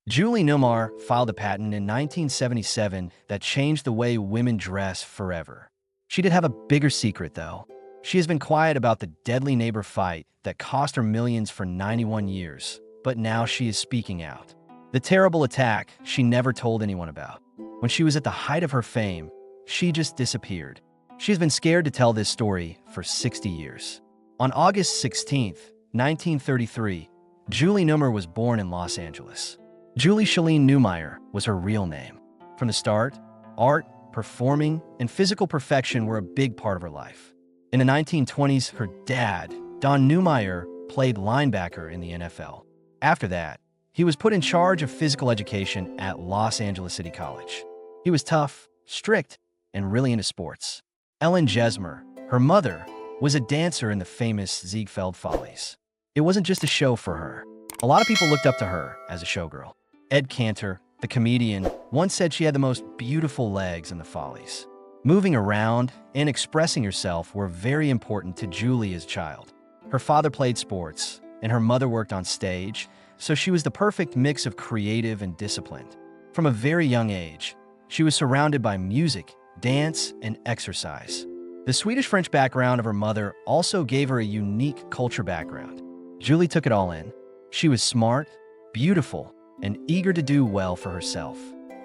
Julie Newmar filed a patent in 1977 that changed the way women dress forever. She did have a bigger secret, though. She has been quiet about the deadly neighbor fight that cost her millions for 91 years, but now she is speaking out. The terrible attack she never told anyone about. When she was at the height of her fame, she just disappeared. She has been scared to tell this story for 60 years. On August 16, 1933, Julie Newmar was born in Los Angeles. Julie Newmar was her real name. From the start, art, performing, and physical perfection were a big part of her life. In the 1920s, her dad, Don Newmar, played linebacker in the NFL. After that, he was put in charge of physical education at Los Angeles City College. He was tough, strict, and really into sports. Ellen Jesmer, her mother, was a dancer in the famous Ziegfeld Follies. It wasn't just a show for her. A lot of people looked up to her as a showgirl. Ed Cantor, the comedian, once said she had the most beautiful legs in the Follies. Moving around and expressing herself were very important to Julie as a child. Her father played sports, and her mother worked on stage, so she was the perfect mix of creative and disciplined. From a very young age, she was surrounded by music, dance, and exercise. The Swedish-French background of her mother also gave her a unique culture background. Julie took it all in. She was smart, beautiful, and eager to do well for herself.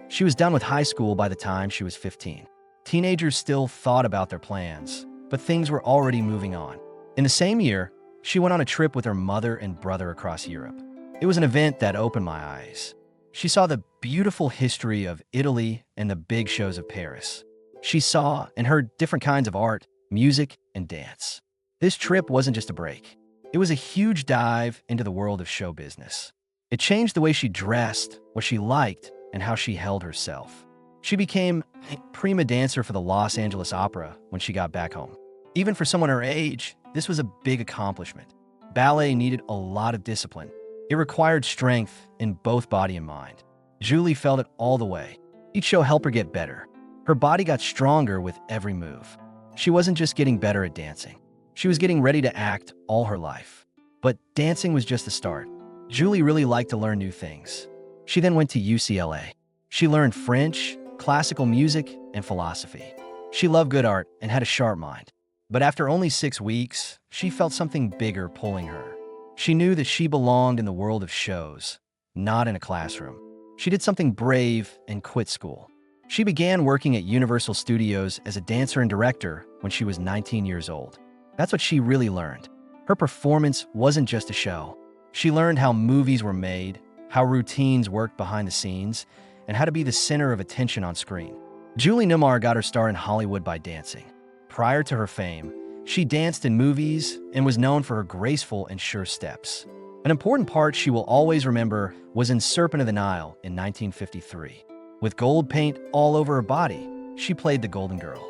She was done with high school by the time she was 15. Teenagers still thought about their plans, but things were already moving on. In the same year, she went on a trip with her mother and brother across Europe. It was an event that opened my eyes. She saw the beautiful history of Italy and the big shows of Paris. She saw and heard different kinds of art, music, and dance. This trip wasn't just a break. It was a huge dive into the world of show business. It changed the way she dressed, what she liked, and how she held herself. She became a prima dancer for the Los Angeles Opera when she got back home. Even for someone her age, this was a big accomplishment. Ballet needed a lot of discipline. It required strength in both body and mind. Julie felt it all the way. Each show helped her get better. Her body got stronger with every move. She wasn't just getting better at dancing. She was getting ready to act all her life. But dancing was just the start. Julie really liked to learn new things. She then went to UCLA. She learned French, classical music, and philosophy. She loved good art and had a sharp mind. But after only 6 weeks, she felt something bigger pulling her. She knew that she belonged in the world of shows, not in a classroom. She did something brave and quit school. She began working at Universal Studios as a dancer and director when she was 19 years old. That's what she really learned. Her performance wasn't just a show. She learned how movies were made, how routines worked behind the scenes, and how to be the center of attention on screen. Julie Newmar got her start in Hollywood by dancing. Prior to her fame, she danced in movies and was known for her graceful and sure steps. An important part she will always remember was in Serpent of the Nile in 1953. With gold paint all over her body, she played the Golden Girl.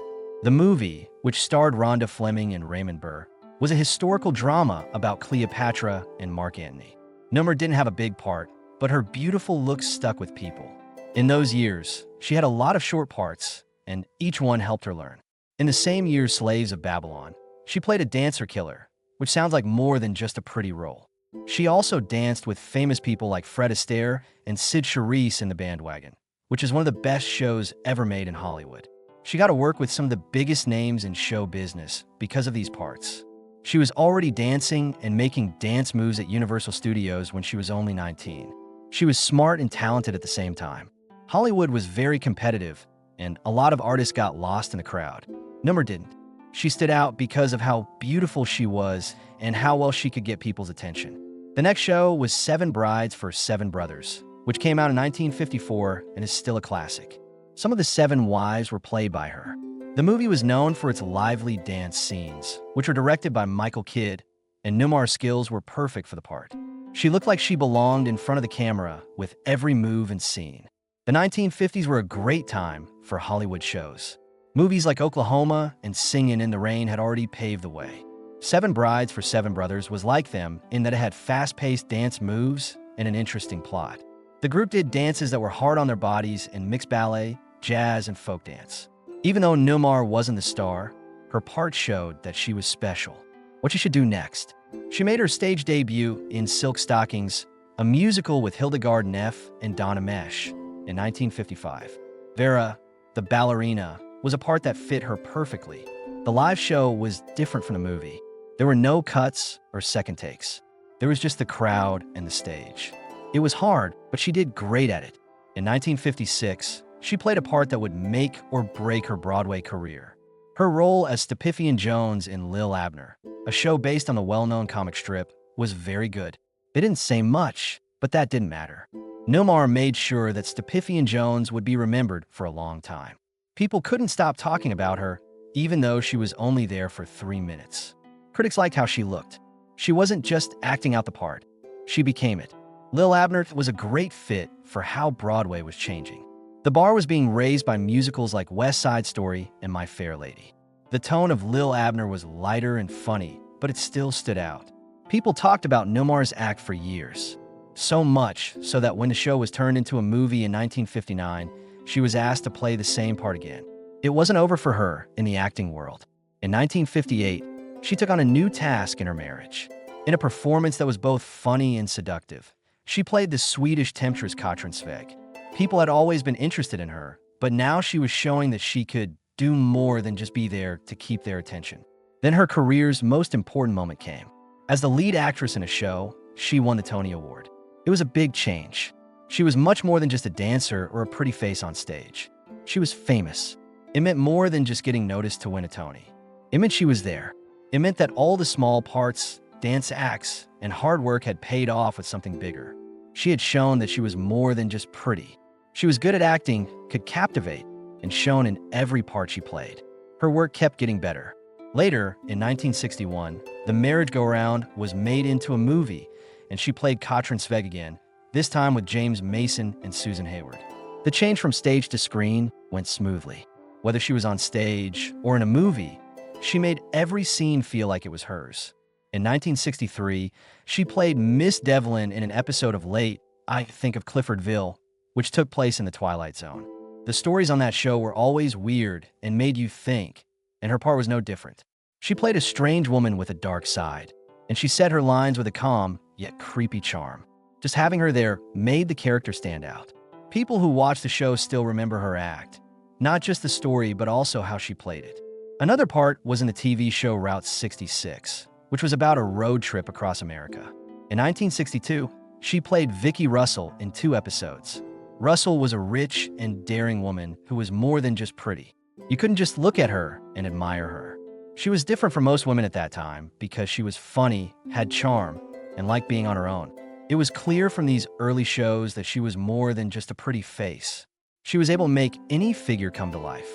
The movie, which starred Rhonda Fleming and Raymond Burr, was a historical drama about Cleopatra and Mark Antony. Newmar didn't have a big part, but her beautiful looks stuck with people. In those years, she had a lot of short parts, and each one helped her learn. In the same year Slaves of Babylon, she played a dancer killer, which sounds like more than just a pretty role. She also danced with famous people like Fred Astaire and Sid Charisse in The Bandwagon, which is one of the best shows ever made in Hollywood. She got to work with some of the biggest names in show business because of these parts. She was already dancing and making dance moves at Universal Studios when she was only 19. She was smart and talented at the same time. Hollywood was very competitive, and a lot of artists got lost in the crowd. Newmar didn't. She stood out because of how beautiful she was and how well she could get people's attention. The next show was Seven Brides for Seven Brothers, which came out in 1954 and is still a classic. Some of the seven wives were played by her. The movie was known for its lively dance scenes, which were directed by Michael Kidd, and Newmar's skills were perfect for the part. She looked like she belonged in front of the camera with every move and scene. The 1950s were a great time for Hollywood shows. Movies like Oklahoma and Singin' in the Rain had already paved the way. Seven Brides for Seven Brothers was like them in that it had fast-paced dance moves and an interesting plot. The group did dances that were hard on their bodies in mixed ballet, jazz, and folk dance. Even though Newmar wasn't the star, her part showed that she was special. What she should do next? She made her stage debut in Silk Stockings, a musical with Hildegard Neff and Donna Mesh in 1955. Vera, the ballerina, was a part that fit her perfectly. The live show was different from the movie. There were no cuts or second takes. There was just the crowd and the stage. It was hard, but she did great at it. In 1956, she played a part that would make or break her Broadway career. Her role as Stepiffian Jones in Lil Abner, a show based on the well-known comic strip, was very good. They didn't say much, but that didn't matter. Newmar made sure that Stepiffian Jones would be remembered for a long time. People couldn't stop talking about her, even though she was only there for 3 minutes. Critics liked how she looked. She wasn't just acting out the part. She became it. Lil Abner was a great fit for how Broadway was changing. The bar was being raised by musicals like West Side Story and My Fair Lady. The tone of Lil Abner was lighter and funny, but it still stood out. People talked about Newmar's act for years. So much so that when the show was turned into a movie in 1959, she was asked to play the same part again. It wasn't over for her in the acting world. In 1958, she took on a new task in her marriage. In a performance that was both funny and seductive, she played the Swedish temptress Katrin Sveg. People had always been interested in her, but now she was showing that she could do more than just be there to keep their attention. Then her career's most important moment came. As the lead actress in a show, she won the Tony Award. It was a big change. She was much more than just a dancer or a pretty face on stage. She was famous. It meant more than just getting noticed to win a Tony. It meant she was there. It meant that all the small parts, dance acts, and hard work had paid off with something bigger. She had shown that she was more than just pretty. She was good at acting, could captivate, and shone in every part she played. Her work kept getting better. Later, in 1961, The Merry-Go-Round was made into a movie, and she played Katrin Sveg again, this time with James Mason and Susan Hayward. The change from stage to screen went smoothly. Whether she was on stage or in a movie, she made every scene feel like it was hers. In 1963, she played Miss Devlin in an episode of Late, I Think of Cliffordville, which took place in the Twilight Zone. The stories on that show were always weird and made you think, and her part was no different. She played a strange woman with a dark side, and she said her lines with a calm, yet creepy charm. Just having her there made the character stand out. People who watch the show still remember her act, not just the story, but also how she played it. Another part was in the TV show Route 66, which was about a road trip across America. In 1962, she played Vicki Russell in 2 episodes. Russell was a rich and daring woman who was more than just pretty. You couldn't just look at her and admire her. She was different from most women at that time because she was funny, had charm, and liked being on her own. It was clear from these early shows that she was more than just a pretty face. She was able to make any figure come to life.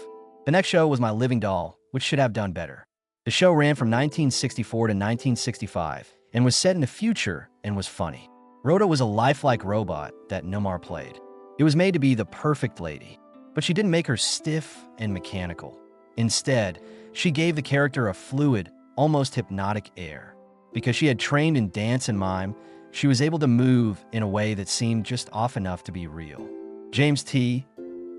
The next show was My Living Doll, which should have done better. The show ran from 1964 to 1965 and was set in the future and was funny. Rhoda was a lifelike robot that Newmar played. It was made to be the perfect lady, but she didn't make her stiff and mechanical. Instead, she gave the character a fluid, almost hypnotic air. Because she had trained in dance and mime, she was able to move in a way that seemed just off enough to be real. James T.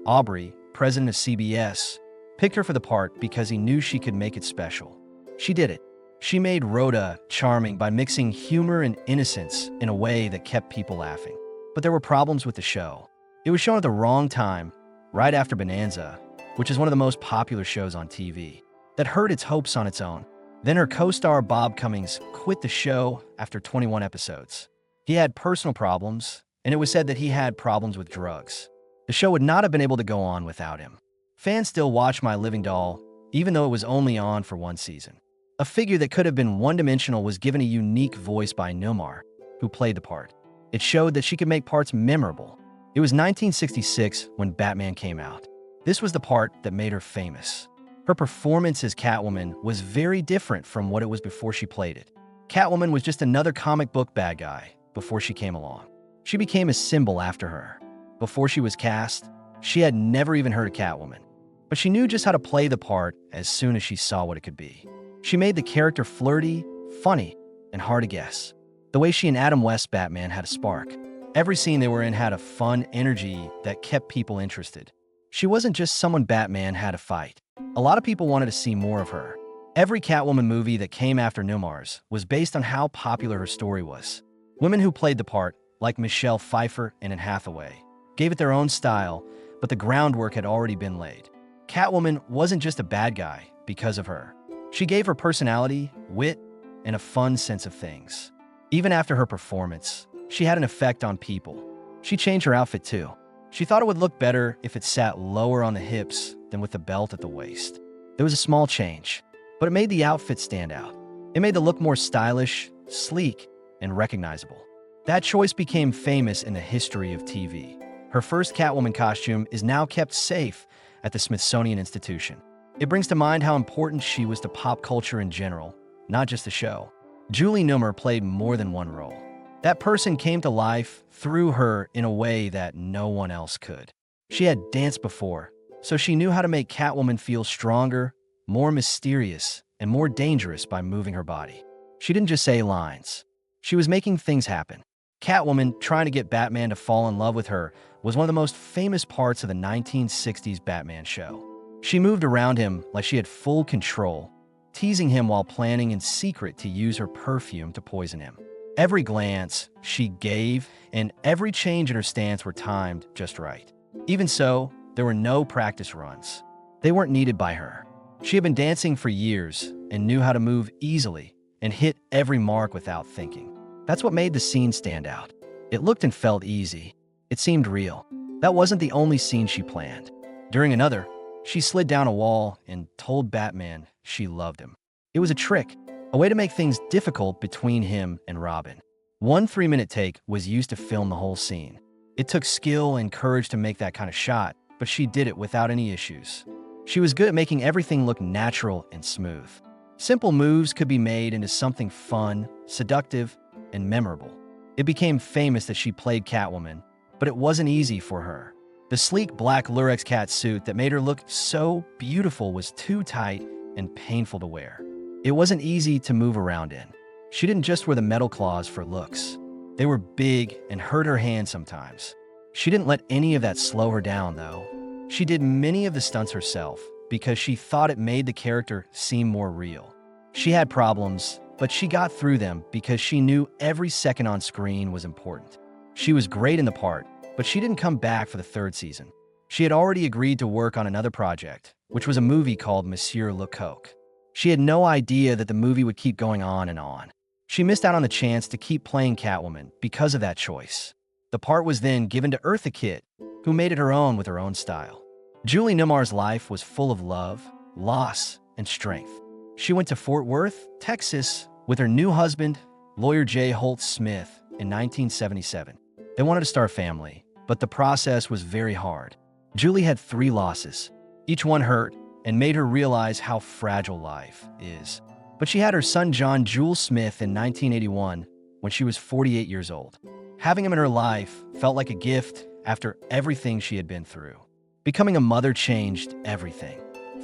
Aubrey, president of CBS, picked her for the part because he knew she could make it special. She did it. She made Rhoda charming by mixing humor and innocence in a way that kept people laughing. But there were problems with the show. It was shown at the wrong time, right after Bonanza, which is one of the most popular shows on TV, that hurt its hopes on its own. Then her co-star Bob Cummings quit the show after 21 episodes. He had personal problems, and it was said that he had problems with drugs. The show would not have been able to go on without him. Fans still watch My Living Doll, even though it was only on for 1 season. A figure that could have been one-dimensional was given a unique voice by Newmar, who played the part. It showed that she could make parts memorable. It was 1966 when Batman came out. This was the part that made her famous. Her performance as Catwoman was very different from what it was before she played it. Catwoman was just another comic book bad guy before she came along. She became a symbol after her. Before she was cast, she had never even heard of Catwoman, but she knew just how to play the part as soon as she saw what it could be. She made the character flirty, funny, and hard to guess. The way she and Adam West's Batman had a spark. Every scene they were in had a fun energy that kept people interested. She wasn't just someone Batman had to fight. A lot of people wanted to see more of her. Every Catwoman movie that came after Newmar's was based on how popular her story was. Women who played the part like Michelle Pfeiffer and Anne Hathaway, gave it their own style, but the groundwork had already been laid. Catwoman wasn't just a bad guy because of her. She gave her personality, wit, and a fun sense of things. Even after her performance, she had an effect on people. She changed her outfit too. She thought it would look better if it sat lower on the hips than with the belt at the waist. There was a small change, but it made the outfit stand out. It made the look more stylish, sleek, and recognizable. That choice became famous in the history of TV. Her first Catwoman costume is now kept safe at the Smithsonian Institution. It brings to mind how important she was to pop culture in general, not just the show. Julie Newmar played more than one role. That person came to life through her in a way that no one else could. She had danced before, so she knew how to make Catwoman feel stronger, more mysterious, and more dangerous by moving her body. She didn't just say lines. She was making things happen. Catwoman trying to get Batman to fall in love with her was one of the most famous parts of the 1960s Batman show. She moved around him like she had full control, teasing him while planning in secret to use her perfume to poison him. Every glance she gave and every change in her stance were timed just right. Even so, there were no practice runs. They weren't needed by her. She had been dancing for years and knew how to move easily and hit every mark without thinking. That's what made the scene stand out. It looked and felt easy. It seemed real. That wasn't the only scene she planned. During another, she slid down a wall and told Batman she loved him. It was a trick, a way to make things difficult between him and Robin. One 3-minute take was used to film the whole scene. It took skill and courage to make that kind of shot, but she did it without any issues. She was good at making everything look natural and smooth. Simple moves could be made into something fun, seductive, and memorable. It became famous that she played Catwoman, but it wasn't easy for her. The sleek black Lurex cat suit that made her look so beautiful was too tight and painful to wear. It wasn't easy to move around in. She didn't just wear the metal claws for looks. They were big and hurt her hand sometimes. She didn't let any of that slow her down, though. She did many of the stunts herself because she thought it made the character seem more real. She had problems, but she got through them because she knew every second on screen was important. She was great in the part, but she didn't come back for the 3rd season. She had already agreed to work on another project, which was a movie called Monsieur Lecoq. She had no idea that the movie would keep going on and on. She missed out on the chance to keep playing Catwoman because of that choice. The part was then given to Eartha Kitt, who made it her own with her own style. Julie Newmar's life was full of love, loss, and strength. She went to Fort Worth, Texas, with her new husband, lawyer J. Holt Smith, in 1977. They wanted to start a family, but the process was very hard. Julie had 3 losses. Each one hurt and made her realize how fragile life is. But she had her son John Jules Smith in 1981 when she was 48 years old. Having him in her life felt like a gift after everything she had been through. Becoming a mother changed everything.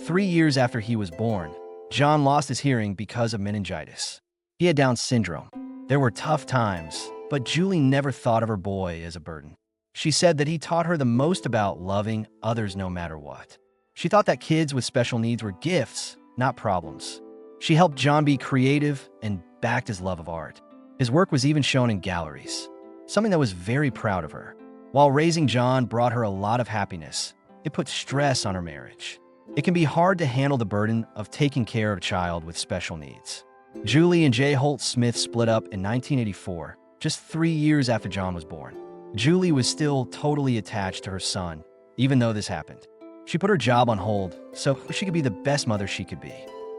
3 years after he was born, John lost his hearing because of meningitis. He had Down syndrome. There were tough times, but Julie never thought of her boy as a burden. She said that he taught her the most about loving others no matter what. She thought that kids with special needs were gifts, not problems. She helped John be creative and backed his love of art. His work was even shown in galleries, something that was very proud of her. While raising John brought her a lot of happiness, it put stress on her marriage. It can be hard to handle the burden of taking care of a child with special needs. Julie and J. Holt Smith split up in 1984, just 3 years after John was born. Julie was still totally attached to her son, even though this happened. She put her job on hold so she could be the best mother she could be.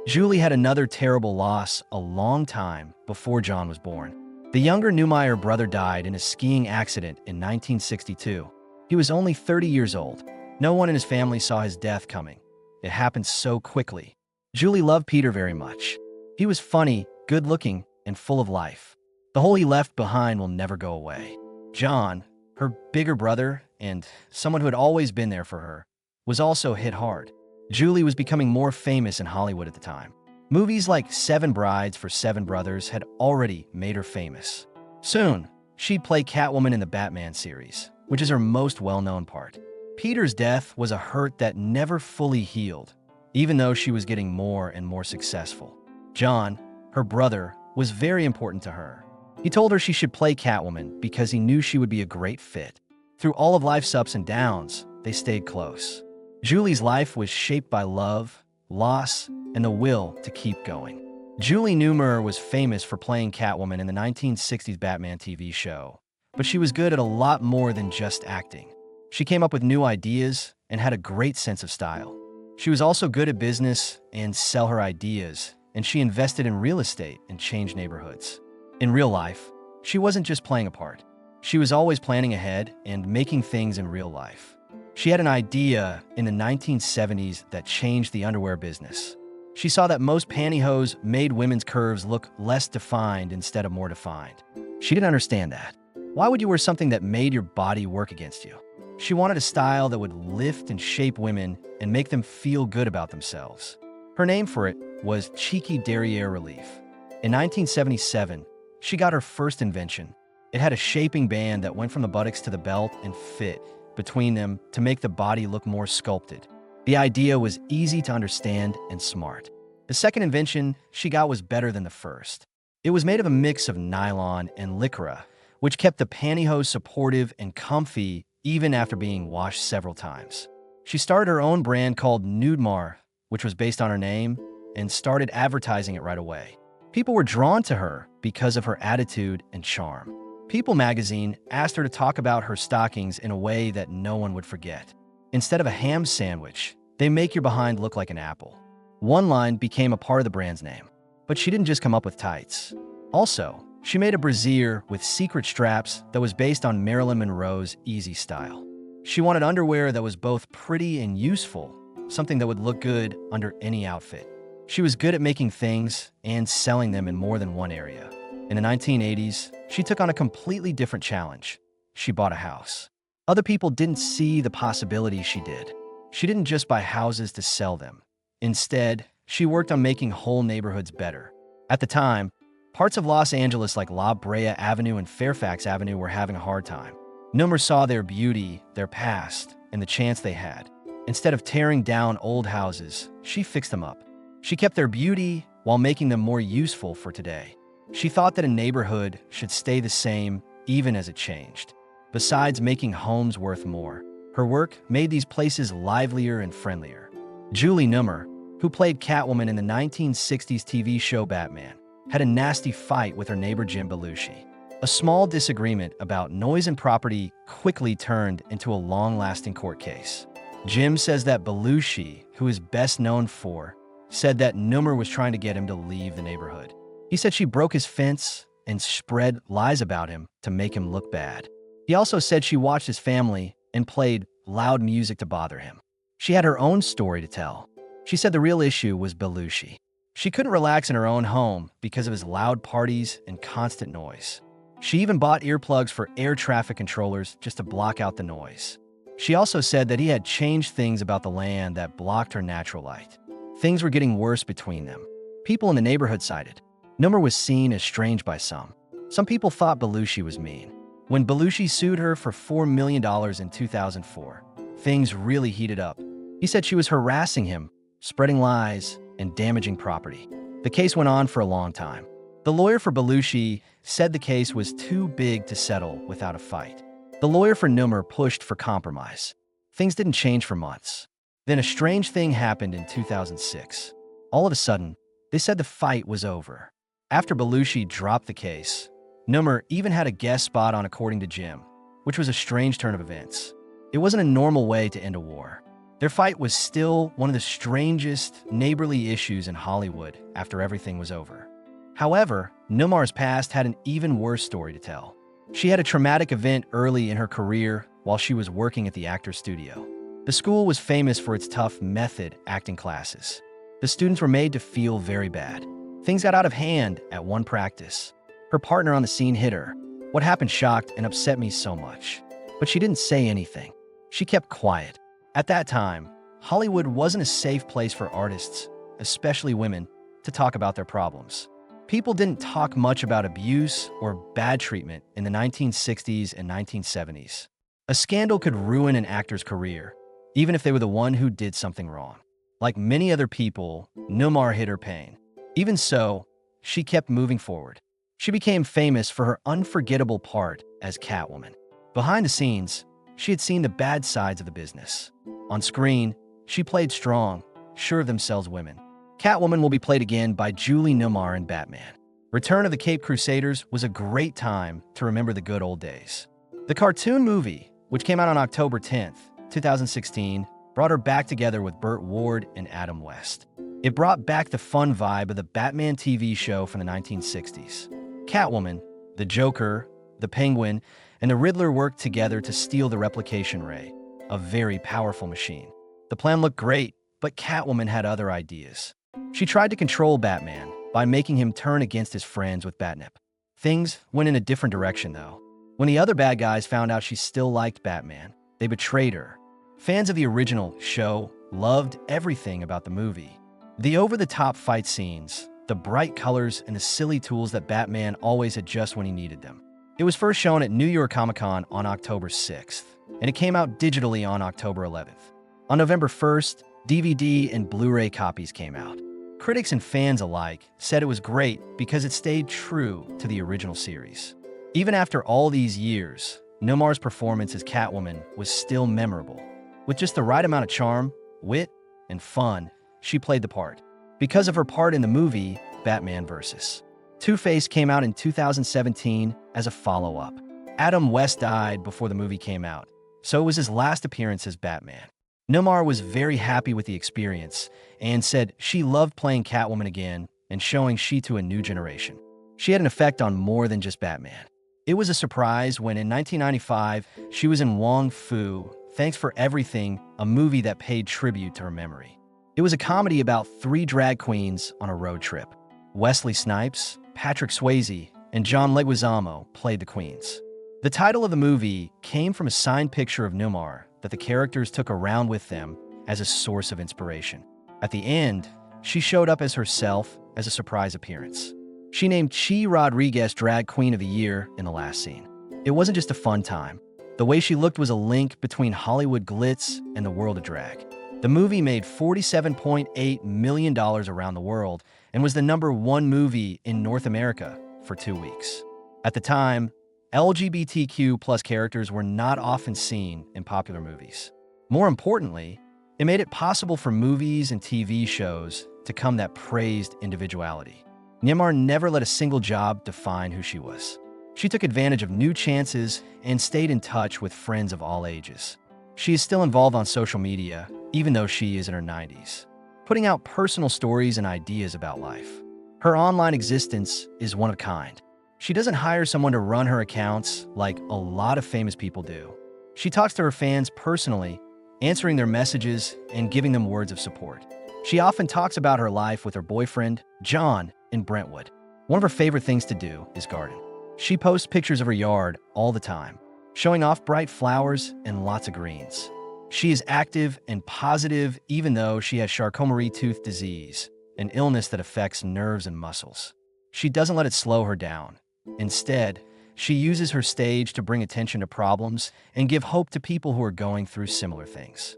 Julie had another terrible loss a long time before John was born. The younger Newmar brother died in a skiing accident in 1962. He was only 30 years old. No one in his family saw his death coming. It happened so quickly. Julie loved Peter very much. He was funny, good-looking, and full of life. The hole he left behind will never go away. John, her bigger brother, and someone who had always been there for her, was also hit hard. Julie was becoming more famous in Hollywood at the time. Movies like 7 Brides for 7 Brothers had already made her famous. Soon, she'd play Catwoman in the Batman series, which is her most well-known part. Peter's death was a hurt that never fully healed, even though she was getting more and more successful. John, her brother, was very important to her. He told her she should play Catwoman because he knew she would be a great fit. Through all of life's ups and downs, they stayed close. Julie's life was shaped by love, loss, and the will to keep going. Julie Newmar was famous for playing Catwoman in the 1960s Batman TV show, but she was good at a lot more than just acting. She came up with new ideas and had a great sense of style. She was also good at business and sell her ideas, and she invested in real estate and changed neighborhoods. In real life, she wasn't just playing a part. She was always planning ahead and making things in real life. She had an idea in the 1970s that changed the underwear business. She saw that most pantyhose made women's curves look less defined instead of more defined. She didn't understand that. Why would you wear something that made your body work against you? She wanted a style that would lift and shape women and make them feel good about themselves. Her name for it was Cheeky Derriere Relief. In 1977, she got her first invention. It had a shaping band that went from the buttocks to the belt and fit between them to make the body look more sculpted. The idea was easy to understand and smart. The second invention she got was better than the first. It was made of a mix of nylon and lycra, which kept the pantyhose supportive and comfy even after being washed several times. She started her own brand called Newmar, which was based on her name, and started advertising it right away. People were drawn to her because of her attitude and charm. People magazine asked her to talk about her stockings in a way that no one would forget. Instead of a ham sandwich, they make your behind look like an apple. One line became a part of the brand's name. But she didn't just come up with tights. Also, she made a brassiere with secret straps that was based on Marilyn Monroe's easy style. She wanted underwear that was both pretty and useful, something that would look good under any outfit. She was good at making things and selling them in more than one area. In the 1980s, she took on a completely different challenge. She bought a house. Other people didn't see the possibilities she did. She didn't just buy houses to sell them. Instead, she worked on making whole neighborhoods better. At the time, parts of Los Angeles like La Brea Avenue and Fairfax Avenue were having a hard time. Newmar saw their beauty, their past, and the chance they had. Instead of tearing down old houses, she fixed them up. She kept their beauty while making them more useful for today. She thought that a neighborhood should stay the same even as it changed. Besides making homes worth more, her work made these places livelier and friendlier. Julie Newmar, who played Catwoman in the 1960s TV show Batman, had a nasty fight with her neighbor Jim Belushi. A small disagreement about noise and property quickly turned into a long-lasting court case. Jim says that Belushi, who is best known for, said that Newmar was trying to get him to leave the neighborhood. He said she broke his fence and spread lies about him to make him look bad. He also said she watched his family and played loud music to bother him. She had her own story to tell. She said the real issue was Belushi. She couldn't relax in her own home because of his loud parties and constant noise. She even bought earplugs for air traffic controllers just to block out the noise. She also said that he had changed things about the land that blocked her natural light. Things were getting worse between them. People in the neighborhood sided. Newmar was seen as strange by some. Some people thought Belushi was mean. When Belushi sued her for $4 million in 2004, things really heated up. He said she was harassing him, spreading lies, and damaging property. The case went on for a long time. The lawyer for Belushi said the case was too big to settle without a fight. The lawyer for Newmar pushed for compromise. Things didn't change for months. Then a strange thing happened in 2006. All of a sudden, they said the fight was over. After Belushi dropped the case, Newmar even had a guest spot on According to Jim, which was a strange turn of events. It wasn't a normal way to end a war. Their fight was still one of the strangest neighborly issues in Hollywood after everything was over. However, Newmar's past had an even worse story to tell. She had a traumatic event early in her career while she was working at the Actors Studio. The school was famous for its tough method acting classes. The students were made to feel very bad. Things got out of hand at one practice. Her partner on the scene hit her. What happened shocked and upset me so much. But she didn't say anything. She kept quiet. At that time, Hollywood wasn't a safe place for artists, especially women, to talk about their problems. People didn't talk much about abuse or bad treatment in the 1960s and 1970s. A scandal could ruin an actor's career, even if they were the one who did something wrong. Like many other people, Newmar hid her pain. Even so, she kept moving forward. She became famous for her unforgettable part as Catwoman. Behind the scenes, she had seen the bad sides of the business. On screen, she played strong, sure of themselves women. Catwoman will be played again by Julie Newmar in Batman. Return of the Caped Crusaders was a great time to remember the good old days. The cartoon movie, which came out on October 10th, 2016, brought her back together with Burt Ward and Adam West. It brought back the fun vibe of the Batman TV show from the 1960s. Catwoman, the Joker, the Penguin, and the Riddler worked together to steal the replication ray, a very powerful machine. The plan looked great, but Catwoman had other ideas. She tried to control Batman by making him turn against his friends with Batnip. Things went in a different direction, though. When the other bad guys found out she still liked Batman, they betrayed her. Fans of the original show loved everything about the movie. The over-the-top fight scenes, the bright colors, and the silly tools that Batman always had just when he needed them. It was first shown at New York Comic-Con on October 6th, and it came out digitally on October 11th. On November 1st, DVD and Blu-ray copies came out. Critics and fans alike said it was great because it stayed true to the original series. Even after all these years, Newmar's performance as Catwoman was still memorable. With just the right amount of charm, wit, and fun, she played the part. Because of her part in the movie Batman vs. Two-Face came out in 2017 as a follow-up. Adam West died before the movie came out, so it was his last appearance as Batman. Newmar was very happy with the experience and said she loved playing Catwoman again and showing she to a new generation. She had an effect on more than just Batman. It was a surprise when in 1995 she was in Wong Fu, Thanks for Everything, a movie that paid tribute to her memory. It was a comedy about 3 drag queens on a road trip. Wesley Snipes, Patrick Swayze, and John Leguizamo played the queens. The title of the movie came from a signed picture of Newmar that the characters took around with them as a source of inspiration. At the end, she showed up as herself as a surprise appearance. She named Chi Rodriguez Drag Queen of the Year in the last scene. It wasn't just a fun time. The way she looked was a link between Hollywood glitz and the world of drag. The movie made $47.8 million around the world and was the #1 movie in North America for 2 weeks. At the time, LGBTQ+ characters were not often seen in popular movies. More importantly, it made it possible for movies and TV shows to come that praised individuality. Newmar never let a single job define who she was. She took advantage of new chances and stayed in touch with friends of all ages. She is still involved on social media, even though she is in her 90s, putting out personal stories and ideas about life. Her online existence is one of a kind. She doesn't hire someone to run her accounts like a lot of famous people do. She talks to her fans personally, answering their messages and giving them words of support. She often talks about her life with her boyfriend, John, in Brentwood. One of her favorite things to do is garden. She posts pictures of her yard all the time, showing off bright flowers and lots of greens. She is active and positive even though she has Charcot-Marie-Tooth disease, an illness that affects nerves and muscles. She doesn't let it slow her down. Instead, she uses her stage to bring attention to problems and give hope to people who are going through similar things.